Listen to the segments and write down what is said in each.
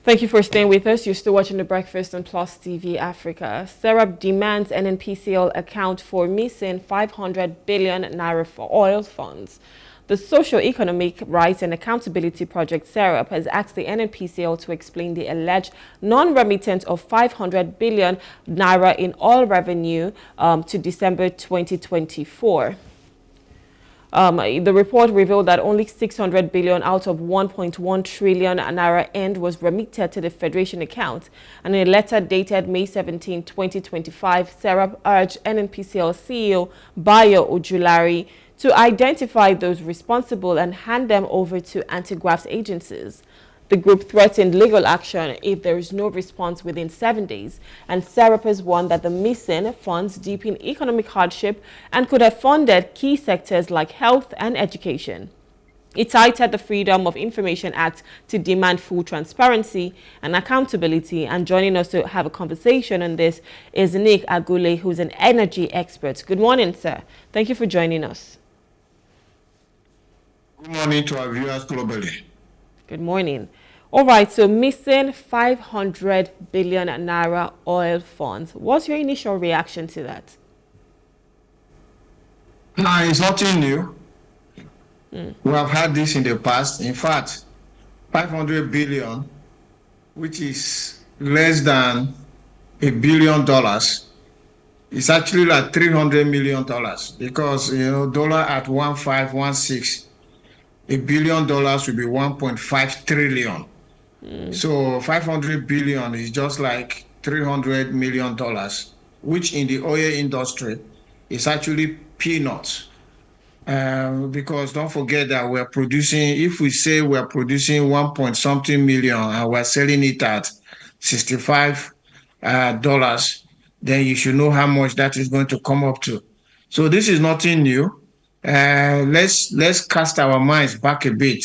Thank you for staying with us. You're still watching The Breakfast on Plus TV Africa. SERAP demands NNPCL account for missing 500 billion naira for oil funds. The Socio-Economic Rights and Accountability Project SERAP has asked the NNPCL to explain the alleged non-remittance of 500 billion naira in oil revenue to December 2024. The report revealed that only 600 billion out of 1.1 trillion naira end was remitted to the Federation account. And in a letter dated May 17, 2025, SERAP urged NNPCL CEO Bayo Ojulari to identify those responsible and hand them over to anti-graft agencies. The group threatened legal action if there is no response within 7 days, and SERAP has warned that the missing funds deepen economic hardship and could have funded key sectors like health and education. It cited the Freedom of Information Act to demand full transparency and accountability. And joining us to have a conversation on this is Nick Agule, who's an energy expert. Good morning, sir. Thank you for joining us. Good morning to our viewers globally. Good morning. All right, so missing 500 billion naira oil funds. What's your initial reaction to that? It's nothing new. We have had this in the past. In fact, 500 billion, which is less than $1 billion, is actually like $300 million because, dollar at 1.516, $1 billion will be 1.5 trillion. So 500 billion is just like $300 million, which in the oil industry is actually peanuts. Because don't forget that we're producing, if we say we're producing 1 point something million and we're selling it at $65, then you should know how much that is going to come up to. So this is nothing new. Let's cast our minds back a bit.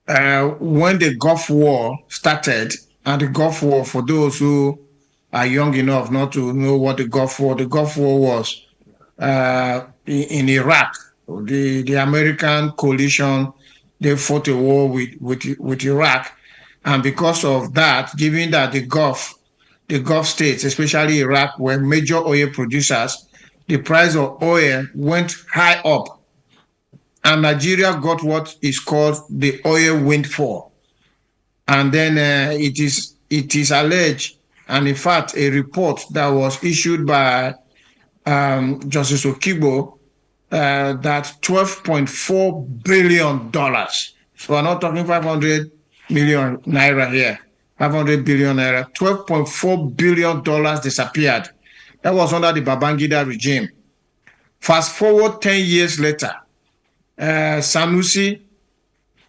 When the Gulf War started, and the Gulf War, for those who are young enough not to know what the Gulf War was in Iraq. The American coalition, they fought a war with Iraq. And because of that, given that the Gulf states, especially Iraq, were major oil producers, the price of oil went high up. And Nigeria got what is called the oil windfall. And then it is alleged, and in fact, a report that was issued by Justice Okigbo, that $12.4 billion. So we're not talking 500 million naira here, 500 billion naira, $12.4 billion disappeared. That was under the Babangida regime. Fast forward 10 years later, Sanusi,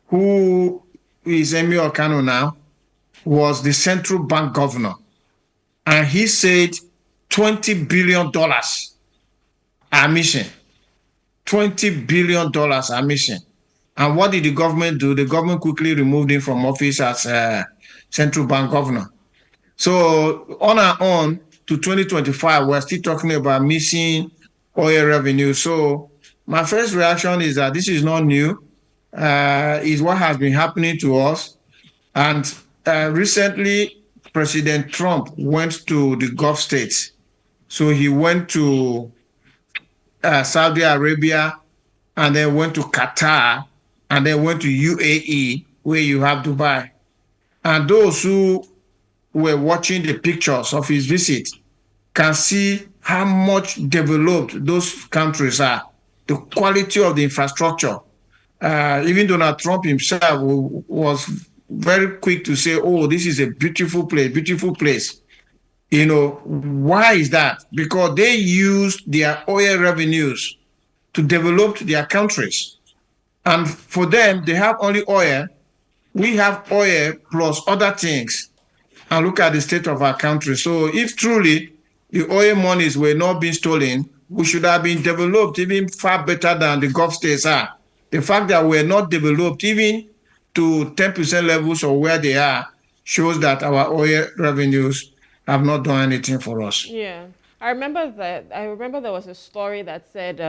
who is Emir Kano now, was the central bank governor. And he said $20 billion are missing. $20 billion are missing. And what did the government do? The government quickly removed him from office as central bank governor. So on and on to 2025, we're still talking about missing oil revenue. So my first reaction is that this is not new. Is what has been happening to us. And recently, President Trump went to the Gulf states. So he went to Saudi Arabia, and then went to Qatar, and then went to UAE, where you have Dubai. And those who were watching the pictures of his visit can see how much developed those countries are, the quality of the infrastructure. Even Donald Trump himself was very quick to say, oh, this is a beautiful place, beautiful place. Why is that? Because they used their oil revenues to develop their countries. And for them, they have only oil. We have oil plus other things. And look at the state of our country. So if truly the oil monies were not being stolen, we should have been developed even far better than the Gulf states are. The fact that we're not developed even to 10% levels or where they are shows that our oil revenues have not done anything for us. Yeah, I remember there was a story that said,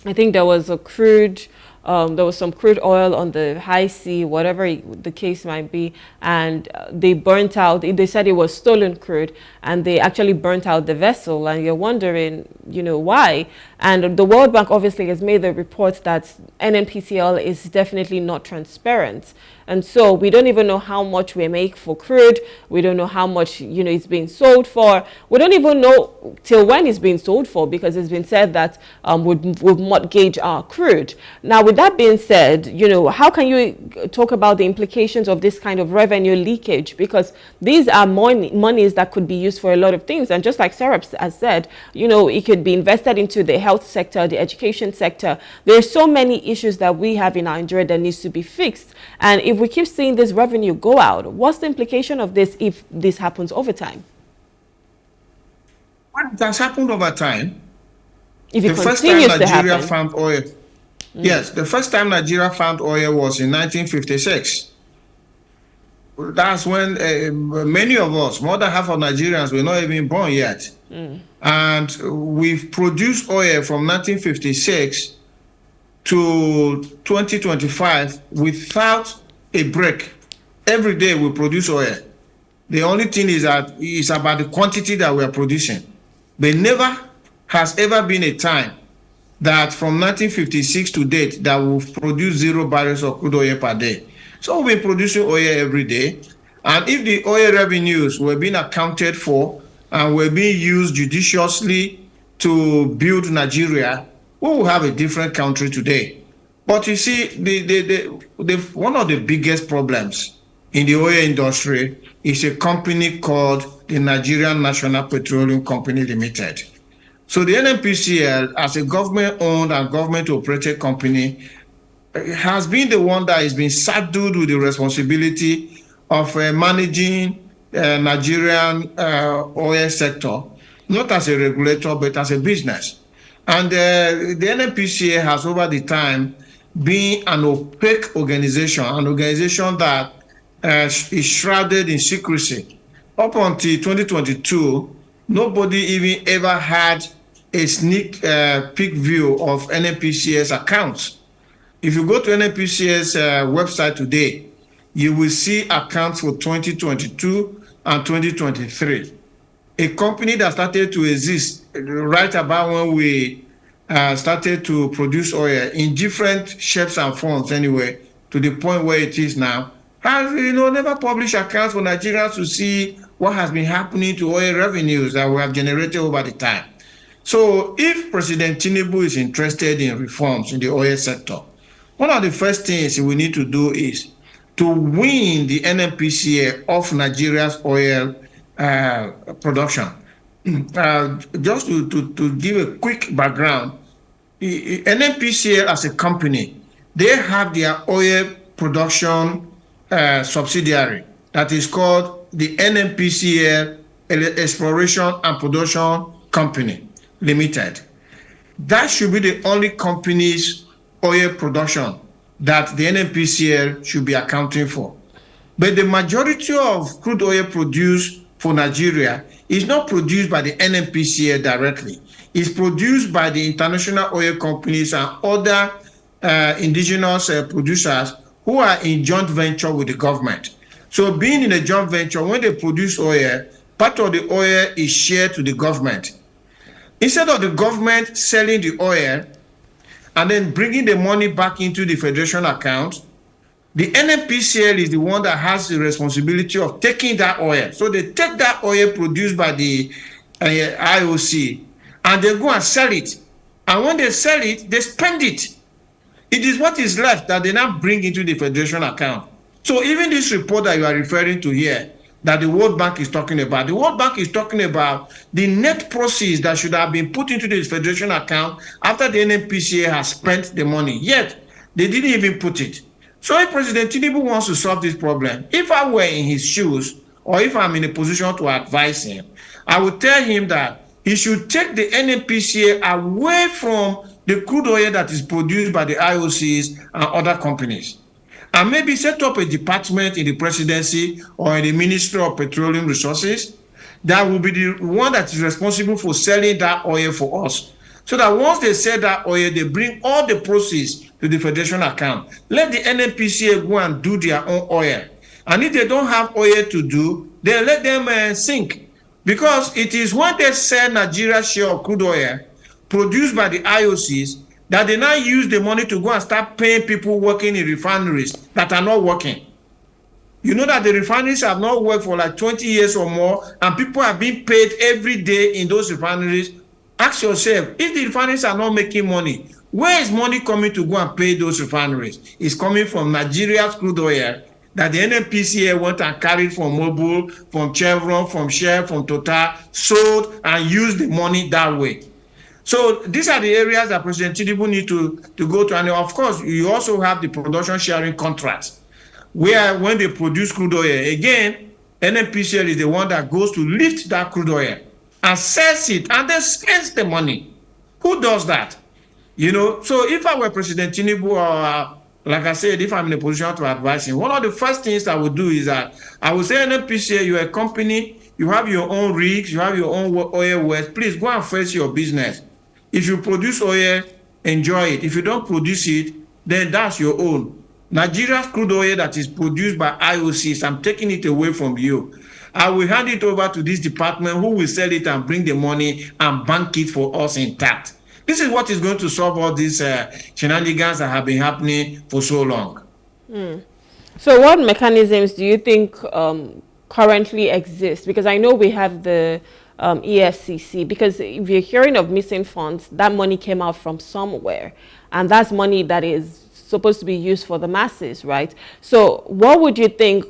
I think there was a crude There was some crude oil on the high sea, whatever the case might be, and they burnt out. They said it was stolen crude, and they actually burnt out the vessel. And you're wondering, why? And the World Bank obviously has made the report that NNPCL is definitely not transparent. And so we don't even know how much we make for crude. We don't know how much, it's being sold for. We don't even know till when it's being sold for, because it's been said that we'll mortgage our crude. Now, with that being said, how can you talk about the implications of this kind of revenue leakage? Because these are monies that could be used for a lot of things. And just like SERAP has said, it could be invested into the health sector, the education sector. There are so many issues that we have in Nigeria that needs to be fixed. And if we keep seeing this revenue go out, what's the implication of this if this happens over time? Well, it has happened over time. If it The first time continues to Nigeria happen. found oil, yes, the first time Nigeria found oil was in 1956. That's when many of us, more than half of Nigerians, were not even born yet. And we've produced oil from 1956 to 2025 without a break. Every day we produce oil. The only thing is that it's about the quantity that we are producing. But never has ever been a time that from 1956 to date that we've produced 0 barrels of crude oil per day. So we've been producing oil every day. And if the oil revenues were being accounted for and were being used judiciously to build Nigeria, we will have a different country today. But you see, one of the biggest problems in the oil industry is a company called the Nigerian National Petroleum Company Limited. So the NNPCL, as a government-owned and government-operated company, has been the one that has been saddled with the responsibility of managing Nigerian oil sector, not as a regulator, but as a business. And the NNPCL has over the time been an opaque organization, that is shrouded in secrecy. Up until 2022, nobody even ever had a sneak peek view of NNPCL's accounts. If you go to NNPCL's website today, you will see accounts for 2022 and 2023. A company that started to exist right about when we started to produce oil in different shapes and forms anyway, to the point where it is now, has never published accounts for Nigerians to see what has been happening to oil revenues that we have generated over the time. So if President Tinubu is interested in reforms in the oil sector, one of the first things we need to do is to wean the NNPCL off Nigeria's oil production. Just to give a quick background, NNPCL as a company, they have their oil production subsidiary that is called the NNPCL Exploration and Production Company Limited. That should be the only company's oil production that the NNPCL should be accounting for. But the majority of crude oil produced for Nigeria is not produced by the NNPCL directly. It's produced by the international oil companies and other indigenous producers who are in joint venture with the government. So being in a joint venture, when they produce oil, part of the oil is shared to the government. Instead of the government selling the oil and then bringing the money back into the federation account, the NNPCL is the one that has the responsibility of taking that oil. So they take that oil produced by the IOC and they go and sell it. And when they sell it, they spend it. It is what is left that they now bring into the federation account. So even this report that you are referring to here, that the World Bank is talking about, the World Bank is talking about the net proceeds that should have been put into the federation account after the NNPCL has spent the money. Yet, they didn't even put it. So if President Tinubu wants to solve this problem, if I were in his shoes, or if I'm in a position to advise him, I would tell him that he should take the NNPCL away from the crude oil that is produced by the IOCs and other companies, and maybe set up a department in the presidency or in the Ministry of Petroleum Resources that will be the one that is responsible for selling that oil for us. So that once they sell that oil, they bring all the proceeds to the federation account. Let the NNPCL go and do their own oil. And if they don't have oil to do, then let them sink. Because it is when they sell Nigeria's share of crude oil produced by the IOCs that they now use the money to go and start paying people working in refineries that are not working. You know that the refineries have not worked for like 20 years or more, and people are being paid every day in those refineries. Ask yourself, if the refineries are not making money, where is money coming to go and pay those refineries? It's coming from Nigeria's crude oil that the NNPCL went and carried from Mobil, from Chevron, from Shell, from Total, sold and used the money that way. So these are the areas that President Tinubu need to go to. And of course, you also have the production sharing contracts, where when they produce crude oil, again, NNPCL is the one that goes to lift that crude oil and sells it and then spends the money. Who does that? You know, so if I were President Tinubu, or like I said, if I'm in a position to advise him, one of the first things I would do is that I would say, NNPCL, you're a company, you have your own rigs, you have your own oil wells, please go and face your business. If you produce oil, enjoy it. If you don't produce it, then that's your own. Nigeria's crude oil that is produced by IOCs, I'm taking it away from you. I will hand it over to this department who will sell it and bring the money and bank it for us intact. This is what is going to solve all these shenanigans that have been happening for so long. So what mechanisms do you think currently exist? Because I know we have the EFCC, because if you're hearing of missing funds, that money came out from somewhere, and that's money that is supposed to be used for the masses, right? So what would you think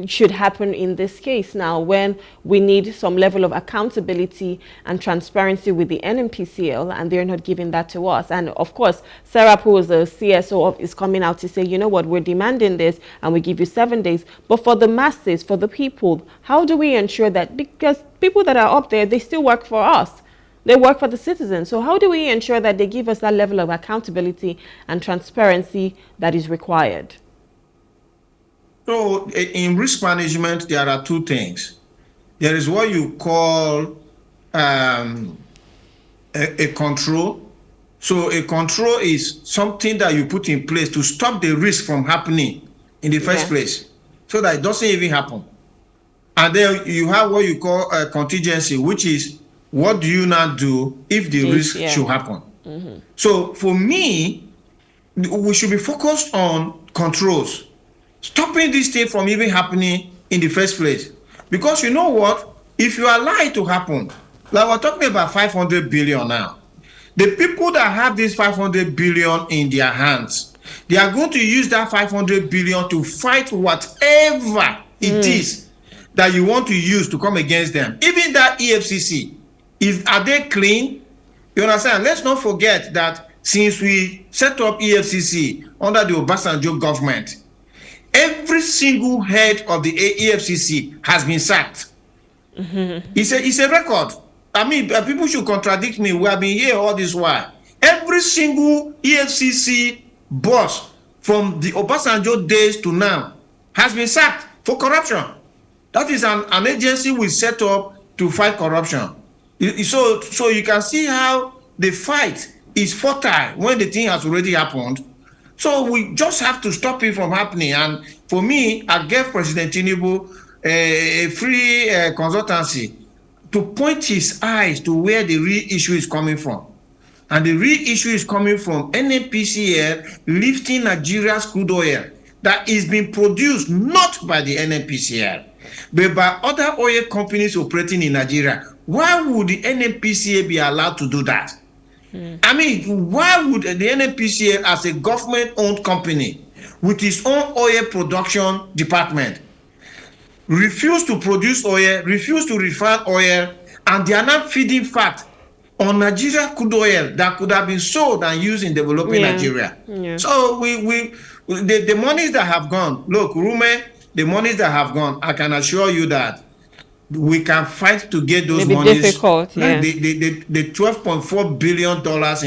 should happen in this case now, when we need some level of accountability and transparency with the NNPCL, and they're not giving that to us? And of course, SERAP, who is the CSO, is coming out to say, you know what, we're demanding this and we give you 7 days. But for the masses, for the people, how do we ensure that? Because people that are up there, they still work for us. They work for the citizens. So how do we ensure that they give us that level of accountability and transparency that is required? So in risk management, there are two things. There is what you call a control. So a control is something that you put in place to stop the risk from happening in the first place, so that it doesn't even happen. And then you have what you call a contingency, which is what do you now do if the risk should happen. So for me, we should be focused on controls, stopping this thing from even happening in the first place. Because you know what? If you allow it to happen, like we're talking about 500 billion now, the people that have this 500 billion in their hands, they are going to use that 500 billion to fight whatever it is that you want to use to come against them. Even that EFCC, are they clean? You understand? Let's not forget that since we set up EFCC under the Obasanjo government, every single head of the EFCC has been sacked. It's a record. I mean, people should contradict me. We have been here all this while. Every single EFCC boss from the Obasanjo days to now has been sacked for corruption. That is an agency we set up to fight corruption. So you can see how the fight is fertile when the thing has already happened. So we just have to stop it from happening. And for me, I gave President Tinubu a free consultancy to point his eyes to where the real issue is coming from. And the real issue is coming from NNPCL lifting Nigeria's crude oil that is being produced not by the NNPCL, but by other oil companies operating in Nigeria. Why would the NNPCL be allowed to do that? I mean, why would the NNPCL, as a government-owned company with its own oil production department, refuse to produce oil, refuse to refine oil, and they are not feeding fat on Nigeria crude oil that could have been sold and used in developing Nigeria? So the monies that have gone, look, Rume, the monies that have gone, I can assure you that we can fight to get those monies. Difficult, like the $12.4 billion in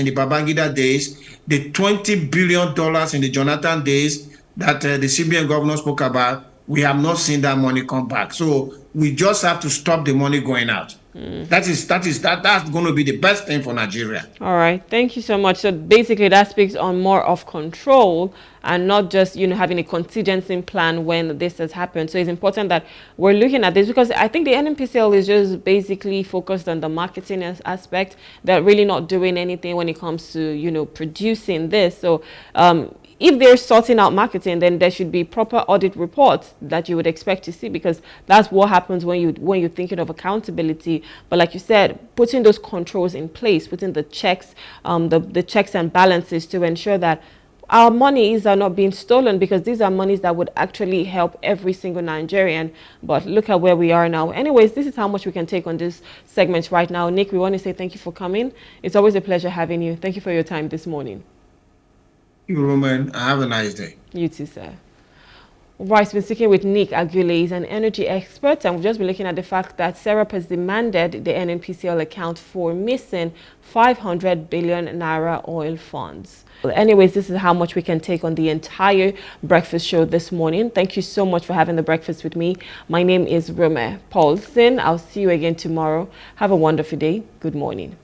the Babangida days, the $20 billion in the Jonathan days that the CBN governor spoke about. We have not seen that money come back. So we just have to stop the money going out. That's going to be the best thing for Nigeria. All right, thank you so much. So basically that speaks on more of control and not just, having a contingency plan when this has happened. So it's important that we're looking at this, because I think the NNPCL is just basically focused on the marketing aspect. They're really not doing anything when it comes to, producing this. So if they're sorting out marketing, then there should be proper audit reports that you would expect to see, because that's what happens when you're thinking of accountability. But like you said, putting those controls in place, putting the checks, the checks and balances to ensure that our monies are not being stolen, because these are monies that would actually help every single Nigerian. But look at where we are now. Anyways, this is how much we can take on this segment right now. Nick, we want to say thank you for coming. It's always a pleasure having you. Thank you for your time this morning. You, Roman, have a nice day. You too, sir. Right, we've been speaking with Nick Agule. He's an energy expert, and we've just been looking at the fact that SERAP has demanded the NNPCL account for missing 500 billion naira oil funds. Well, anyways, this is how much we can take on the entire breakfast show this morning. Thank you so much for having the breakfast with me. My name is Rome Paulson. I'll see you again tomorrow. Have a wonderful day. Good morning.